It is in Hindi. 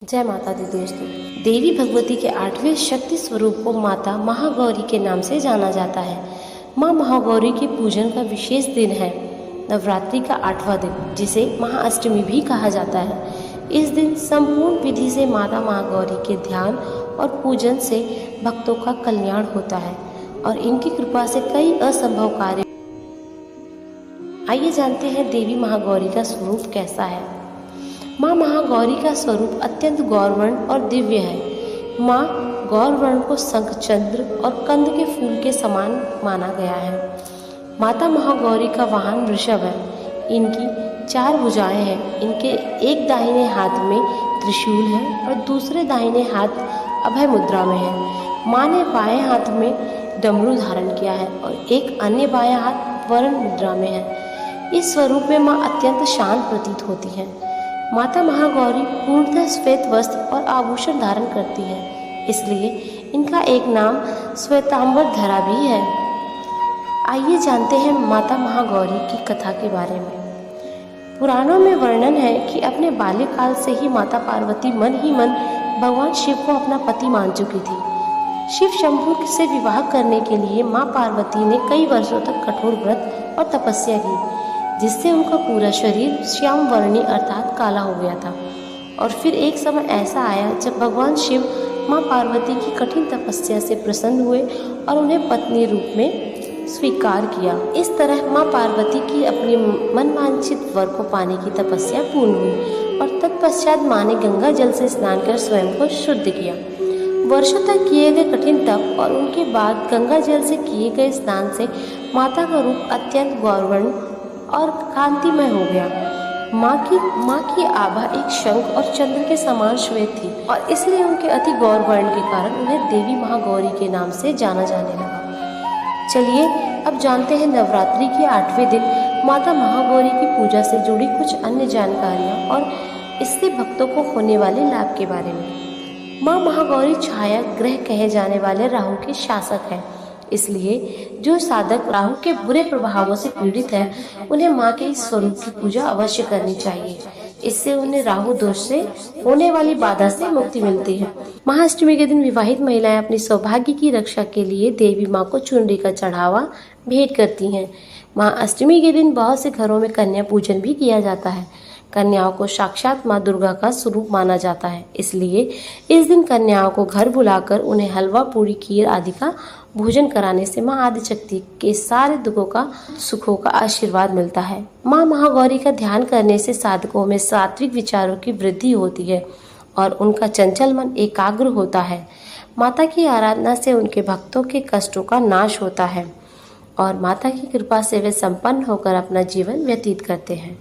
जय माता दी दोस्तों। देवी भगवती के 8वें शक्ति स्वरूप को माता महागौरी के नाम से जाना जाता है। माँ महागौरी के पूजन का विशेष दिन है नवरात्रि का 8वां दिन, जिसे महाअष्टमी भी कहा जाता है। इस दिन संपूर्ण विधि से माता महागौरी के ध्यान और पूजन से भक्तों का कल्याण होता है और इनकी कृपा से कई असंभव कार्य। आइए जानते हैं देवी महागौरी का स्वरूप कैसा है। माँ महागौरी का स्वरूप अत्यंत गौरवर्ण और दिव्य है। माँ गौरवर्ण को शंख, चंद्र और कंद के फूल के समान माना गया है। माता महागौरी का वाहन वृषभ है। इनकी 4 भुजाएं हैं। इनके एक दाहिने हाथ में त्रिशूल है और दूसरे दाहिने हाथ अभय मुद्रा में है। माँ ने बाएं हाथ में डमरू धारण किया है और एक अन्य बायां हाथ वरण मुद्रा में है। इस स्वरूप में माँ अत्यंत शांत प्रतीत होती है। माता महागौरी पूर्णतः श्वेत वस्त्र और आभूषण धारण करती है, इसलिए इनका एक नाम श्वेतांबर धरा भी है। आइए जानते हैं माता महागौरी की कथा के बारे में। पुराणों में वर्णन है कि अपने बाल्यकाल से ही माता पार्वती मन ही मन भगवान शिव को अपना पति मान चुकी थी। शिव शंभु से विवाह करने के लिए माँ पार्वती ने कई वर्षों तक कठोर व्रत और तपस्या की, जिससे उनका पूरा शरीर श्याम वर्णी अर्थात काला हो गया था। और फिर एक समय ऐसा आया जब भगवान शिव माँ पार्वती की कठिन तपस्या से प्रसन्न हुए और उन्हें पत्नी रूप में स्वीकार किया। इस तरह माँ पार्वती की अपनी मनवांछित वर को पाने की तपस्या पूर्ण हुई और तत्पश्चात माँ ने गंगा जल से स्नान कर स्वयं को शुद्ध किया। वर्षों तक किए गए कठिन तप और उनके बाद गंगा जल से किए गए स्नान से माता का रूप अत्यंत गौरवर्ण और कांतिमय हो गया। माँ की आभा एक शंख और चंद्र के समान श्वेत थी और इसलिए उनके अति गौरवर्ण के कारण उन्हें देवी महागौरी के नाम से जाना जाने लगा। चलिए अब जानते हैं नवरात्रि के 8वें दिन माता महागौरी की पूजा से जुड़ी कुछ अन्य जानकारियाँ और इससे भक्तों को होने वाले लाभ के बारे में। माँ महागौरी छाया ग्रह कहे जाने वाले राहु के शासक है, इसलिए जो साधक राहु के बुरे प्रभावों से पीड़ित है उन्हें माँ के इस स्वरूप की पूजा अवश्य करनी चाहिए। इससे उन्हें राहु दोष से होने वाली बाधा से मुक्ति मिलती है। महाअष्टमी के दिन विवाहित महिलाएं अपनी सौभाग्य की रक्षा के लिए देवी माँ को चुनरी का चढ़ावा भेंट करती हैं। महाअष्टमी के दिन बहुत से घरों में कन्या पूजन भी किया जाता है। कन्याओं को साक्षात माँ दुर्गा का स्वरूप माना जाता है, इसलिए इस दिन कन्याओं को घर बुलाकर उन्हें हलवा, पूरी, खीर आदि का भोजन कराने से माँ आदिशक्ति के सारे दुखों का सुखों का आशीर्वाद मिलता है। माँ महागौरी का ध्यान करने से साधकों में सात्विक विचारों की वृद्धि होती है और उनका चंचल मन एकाग्र होता है। माता की आराधना से उनके भक्तों के कष्टों का नाश होता है और माता की कृपा से वे संपन्न होकर अपना जीवन व्यतीत करते हैं।